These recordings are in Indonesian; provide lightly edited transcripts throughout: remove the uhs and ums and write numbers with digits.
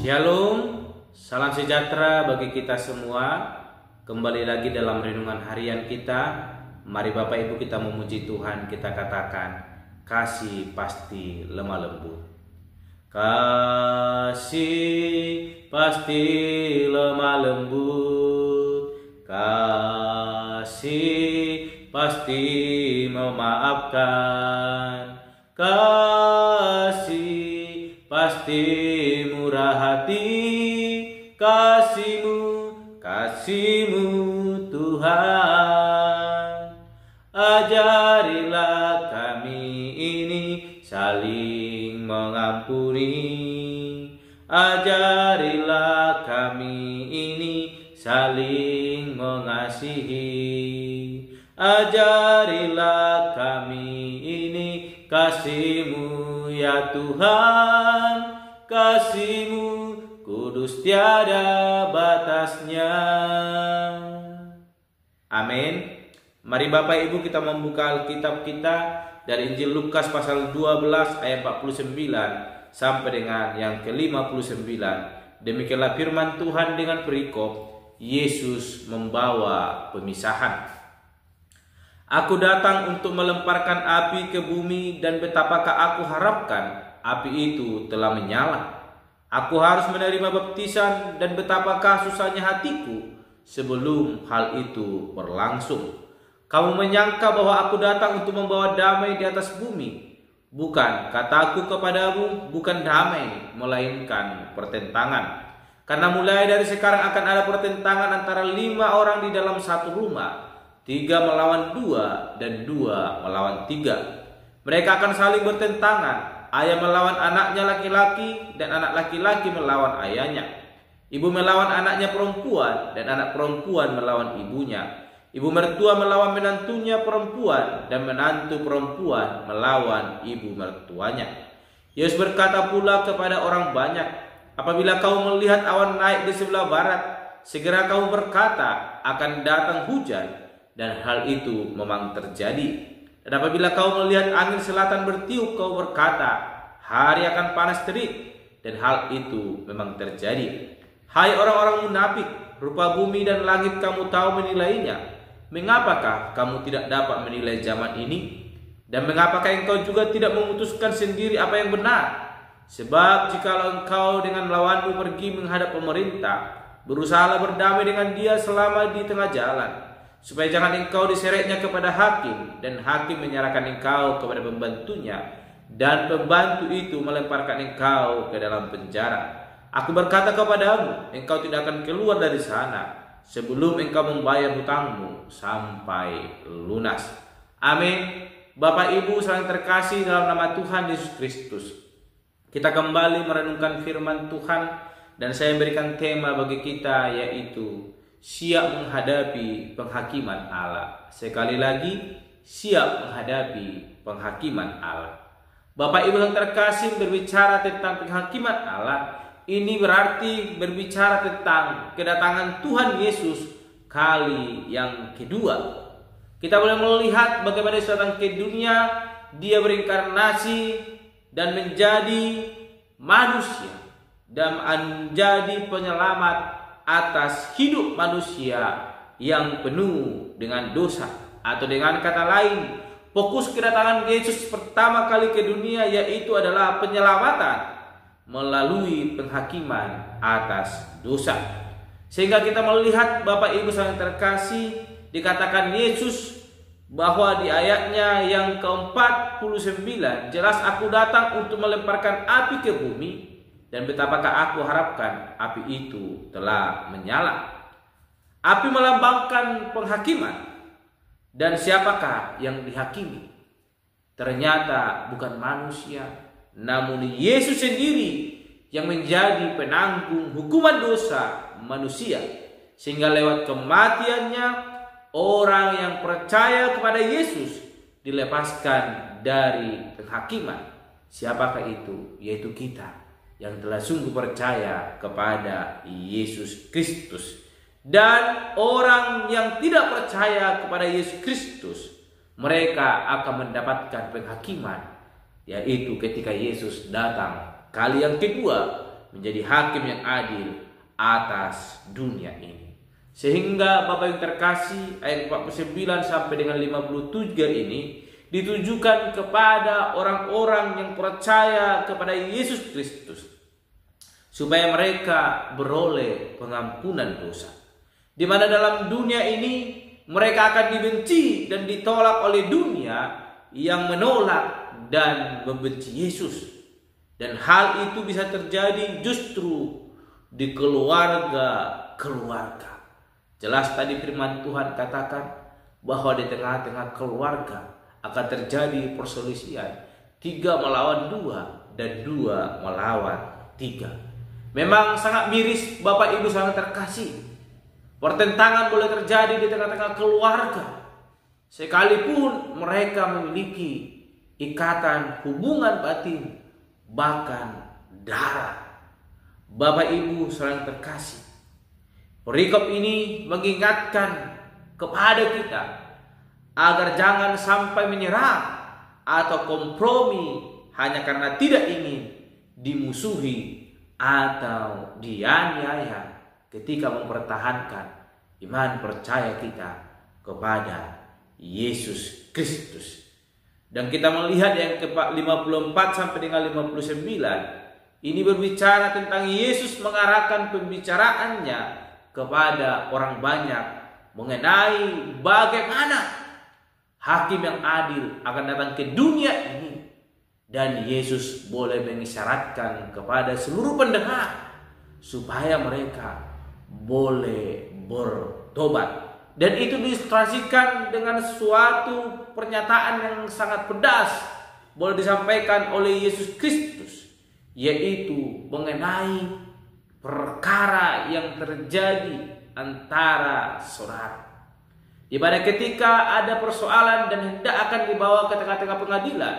Shalom, salam sejahtera bagi kita semua. Kembali lagi dalam renungan harian kita. Mari Bapak Ibu kita memuji Tuhan. Kita katakan, kasih pasti lemah lembut. Kasih pasti lemah lembut. Kasih pasti memaafkan. Kasih pasti murah hati. Kasih-Mu Tuhan. Ajarilah kami ini saling mengampuni. Ajarilah kami ini saling mengasihi. Ajarilah kami ini kasih-Mu ya Tuhan. Kasih-Mu kudus tiada batasnya. Amin. Mari Bapak Ibu kita membuka Alkitab kita dari Injil Lukas pasal 12 ayat 49 sampai dengan yang ke-59. Demikianlah firman Tuhan dengan perikop Yesus membawa pemisahan. Aku datang untuk melemparkan api ke bumi, dan betapakah aku harapkan api itu telah menyala. Aku harus menerima baptisan, dan betapakah susahnya hatiku sebelum hal itu berlangsung. Kamu menyangka bahwa aku datang untuk membawa damai di atas bumi. Bukan, kataku kepadamu, bukan damai, melainkan pertentangan. Karena mulai dari sekarang akan ada pertentangan antara 5 orang di dalam satu rumah. 3 melawan 2 dan 2 melawan 3. Mereka akan saling bertentangan. Ayah melawan anaknya laki-laki, dan anak laki-laki melawan ayahnya. Ibu melawan anaknya perempuan, dan anak perempuan melawan ibunya. Ibu mertua melawan menantunya perempuan, dan menantu perempuan melawan ibu mertuanya. Yesus berkata pula kepada orang banyak, apabila kamu melihat awan naik di sebelah barat, segera kamu berkata, akan datang hujan, dan hal itu memang terjadi. Dan apabila kau melihat angin selatan bertiup, kau berkata, hari akan panas terik, dan hal itu memang terjadi. Hai orang-orang munafik, rupa bumi dan langit kamu tahu menilainya. Mengapakah kamu tidak dapat menilai zaman ini? Dan mengapakah engkau juga tidak memutuskan sendiri apa yang benar? Sebab jikalau engkau dengan lawanmu pergi menghadap pemerintah, berusahalah berdamai dengan dia selama di tengah jalan, supaya jangan engkau diseretnya kepada hakim, dan hakim menyerahkan engkau kepada pembantunya, dan pembantu itu melemparkan engkau ke dalam penjara. Aku berkata kepadamu, engkau tidak akan keluar dari sana sebelum engkau membayar hutangmu sampai lunas. Amin. Bapak Ibu saling terkasih dalam nama Tuhan Yesus Kristus, kita kembali merenungkan firman Tuhan, dan saya berikan tema bagi kita, yaitu siap menghadapi penghakiman Allah. Sekali lagi, siap menghadapi penghakiman Allah. Bapak Ibu yang terkasih, berbicara tentang penghakiman Allah, ini berarti berbicara tentang kedatangan Tuhan Yesus kali yang kedua. Kita boleh melihat bagaimana Yesus datang ke dunia, dia berinkarnasi dan menjadi manusia dan menjadi penyelamat atas hidup manusia yang penuh dengan dosa. Atau dengan kata lain, fokus kedatangan Yesus pertama kali ke dunia yaitu adalah penyelamatan melalui penghakiman atas dosa. Sehingga kita melihat Bapak Ibu yang terkasih, dikatakan Yesus bahwa di ayatnya yang ke-49, jelas aku datang untuk melemparkan api ke bumi, dan betapakah aku harapkan api itu telah menyala. Api melambangkan penghakiman. Dan siapakah yang dihakimi? Ternyata bukan manusia, namun Yesus sendiri yang menjadi penanggung hukuman dosa manusia. Sehingga lewat kematiannya, orang yang percaya kepada Yesus dilepaskan dari penghakiman. Siapakah itu? Yaitu kita yang telah sungguh percaya kepada Yesus Kristus. Dan orang yang tidak percaya kepada Yesus Kristus, mereka akan mendapatkan penghakiman, yaitu ketika Yesus datang kali yang kedua menjadi hakim yang adil atas dunia ini. Sehingga Bapak yang terkasih, ayat 49 sampai dengan 53 ini ditujukan kepada orang-orang yang percaya kepada Yesus Kristus, supaya mereka beroleh pengampunan dosa. Di mana dalam dunia ini mereka akan dibenci dan ditolak oleh dunia yang menolak dan membenci Yesus. Dan hal itu bisa terjadi justru di keluarga-keluarga. Jelas tadi firman Tuhan katakan bahwa di tengah-tengah keluarga akan terjadi perselisihan, 3 melawan 2 dan 2 melawan 3. Memang sangat miris Bapak Ibu sangat terkasih. Pertentangan boleh terjadi di tengah-tengah keluarga, sekalipun mereka memiliki ikatan hubungan batin, bahkan darah. Bapak Ibu saling terkasih, perikop ini mengingatkan kepada kita agar jangan sampai menyerah atau kompromi hanya karena tidak ingin dimusuhi atau dianiaya ketika mempertahankan iman percaya kita kepada Yesus Kristus. Dan kita melihat yang ke-54 sampai dengan 59 ini berbicara tentang Yesus mengarahkan pembicaraannya kepada orang banyak mengenai bagaimana hakim yang adil akan datang ke dunia ini, dan Yesus boleh mengisyaratkan kepada seluruh pendengar supaya mereka boleh bertobat. Dan itu diilustrasikan dengan suatu pernyataan yang sangat pedas boleh disampaikan oleh Yesus Kristus, yaitu mengenai perkara yang terjadi antara saudara, di mana ketika ada persoalan dan hendak akan dibawa ke tengah-tengah pengadilan,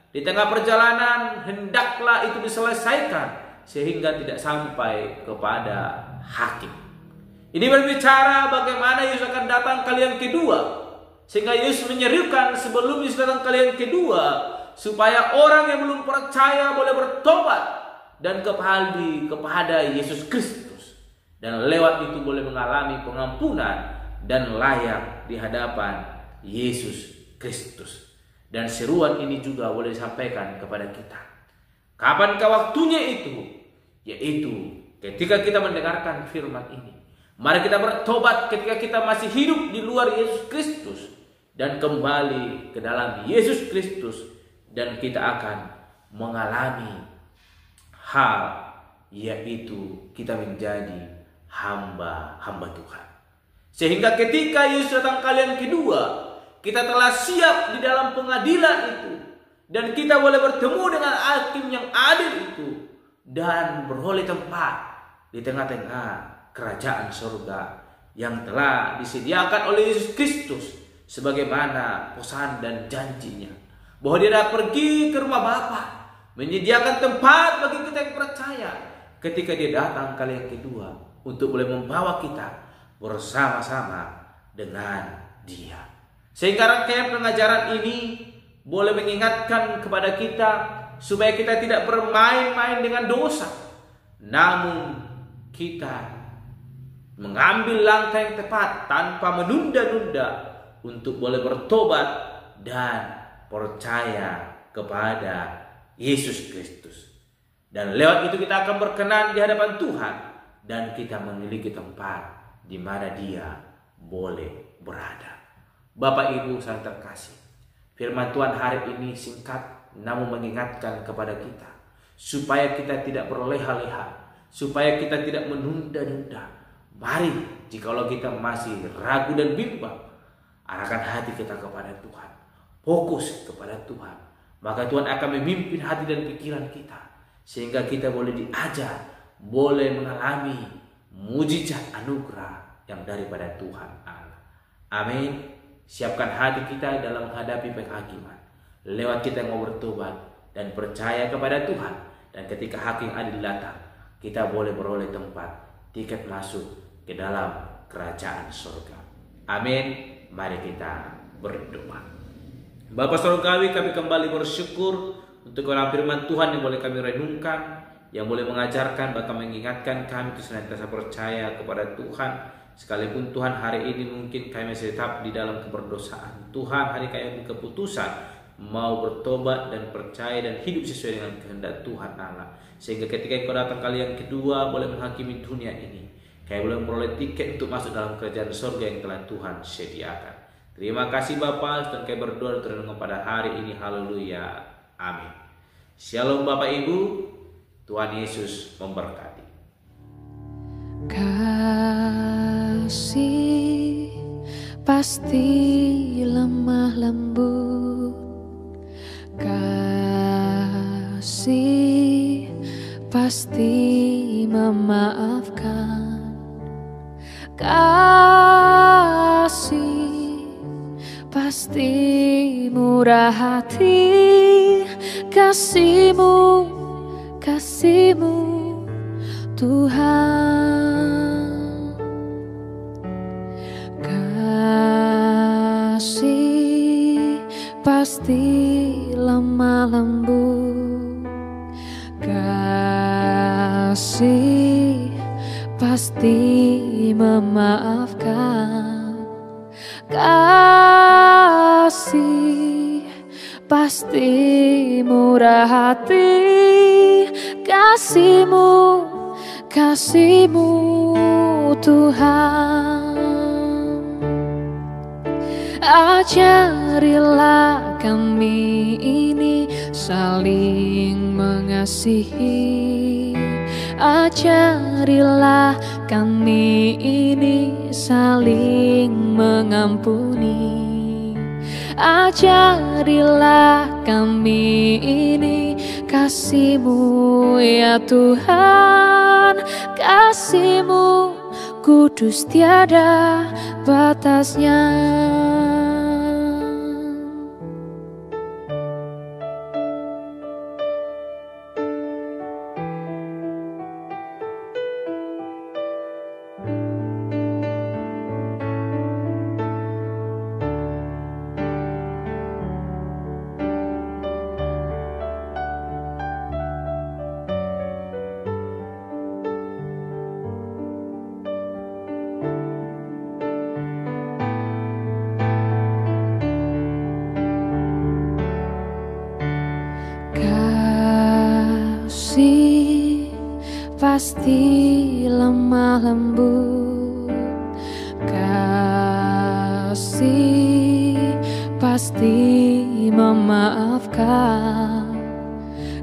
di tengah perjalanan hendaklah itu diselesaikan sehingga tidak sampai kepada hakim. Ini berbicara bagaimana Yesus akan datang kali yang kedua, sehingga Yesus menyerukan sebelum Yesus datang kali yang kedua supaya orang yang belum percaya boleh bertobat dan kembali kepada Yesus Kristus, dan lewat itu boleh mengalami pengampunan dan layak di hadapan Yesus Kristus. Dan seruan ini juga boleh disampaikan kepada kita. Kapankah waktunya itu? Yaitu ketika kita mendengarkan firman ini. Mari kita bertobat ketika kita masih hidup di luar Yesus Kristus dan kembali ke dalam Yesus Kristus, dan kita akan mengalami hal yaitu kita menjadi hamba Tuhan. Sehingga ketika Yesus datang kali yang kedua, kita telah siap di dalam pengadilan itu, dan kita boleh bertemu dengan hakim yang adil itu dan beroleh tempat di tengah-tengah kerajaan surga yang telah disediakan oleh Yesus Kristus sebagaimana pesan dan janjinya, bahwa dia dapat pergi ke rumah Bapa menyediakan tempat bagi kita yang percaya ketika dia datang kali yang kedua untuk boleh membawa kita bersama-sama dengan dia. Sehingga rangkaian pengajaran ini boleh mengingatkan kepada kita supaya kita tidak bermain-main dengan dosa, namun kita mengambil langkah yang tepat tanpa menunda-nunda untuk boleh bertobat dan percaya kepada Yesus Kristus. Dan lewat itu kita akan berkenan di hadapan Tuhan, dan kita memiliki tempat di mana Dia boleh berada. Bapak Ibu yang terkasih, firman Tuhan hari ini singkat namun mengingatkan kepada kita supaya kita tidak berleha-leha, supaya kita tidak menunda-nunda. Mari, jikalau kita masih ragu dan bimbang, arahkan hati kita kepada Tuhan, fokus kepada Tuhan, maka Tuhan akan memimpin hati dan pikiran kita, sehingga kita boleh diajar, boleh mengalami mujizat anugerah yang daripada Tuhan Allah. Amin. Siapkan hati kita dalam menghadapi penghakiman, lewat kita yang mau bertobat dan percaya kepada Tuhan, dan ketika hakim adil datang, kita boleh beroleh tempat, tiket masuk ke dalam kerajaan surga. Amin. Mari kita berdoa. Bapa Surgawi, kami kembali bersyukur untuk firman Tuhan yang boleh kami renungkan. yang boleh mengajarkan bahkan mengingatkan kami untuk senantiasa percaya kepada Tuhan. Sekalipun Tuhan hari ini mungkin kami masih tetap di dalam keberdosaan, Tuhan hari kami keputusan mau bertobat dan percaya dan hidup sesuai dengan kehendak Tuhan Allah. Sehingga ketika Engkau datang kali yang kedua boleh menghakimi dunia ini, kami boleh memperoleh tiket untuk masuk dalam kerajaan surga yang telah Tuhan sediakan. Terima kasih Bapa, dan kami berdoa dan renungan pada hari ini. Haleluya. Amin. Shalom Bapak Ibu, Tuhan Yesus memberkati. Kasih pasti lemah lembut, kasih pasti memaafkan, kasih pasti murah hati, kasih-Mu, kasih-Mu Tuhan. Kasih pasti lemah lembut, kasih pasti memaafkan, kasih pasti murah hati, kasih-Mu, kasih-Mu Tuhan. Ajarilah kami ini saling mengasihi, ajarilah kami ini saling mengampuni, ajarilah kami ini kasih-Mu ya Tuhan, kasih-Mu kudus tiada batasnya. Kasih pasti lemah lembut, kasih pasti memaafkan,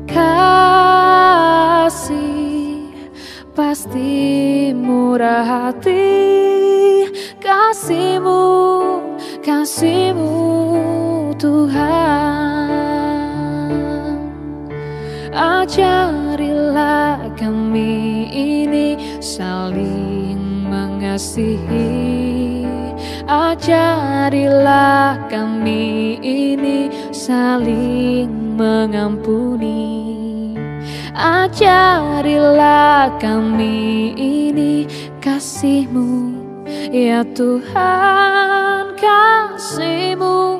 kasih pasti murah hati, kasih-Mu, kasih-Mu Tuhan. Ajarilah kami ini saling mengasihi, ajarilah kami ini saling mengampuni, ajarilah kami ini kasih-Mu ya Tuhan, kasih-Mu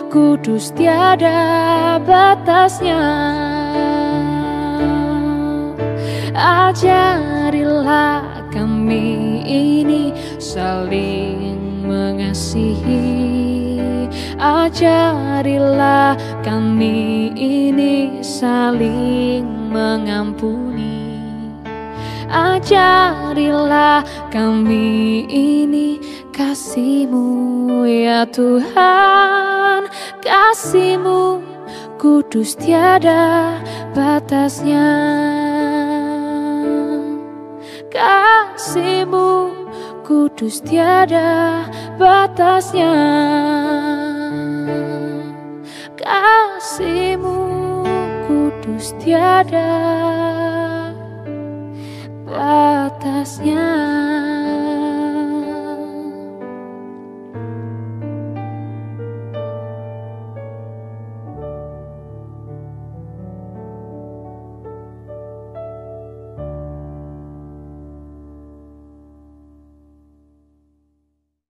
kudus tiada batasnya. Ajarilah kami ini saling mengasihi, ajarilah kami ini saling mengampuni, ajarilah kami ini kasih-Mu ya Tuhan, kasih-Mu kudus tiada batasnya, kasih-Mu kudus tiada batasnya, kasih-Mu kudus tiada batasnya.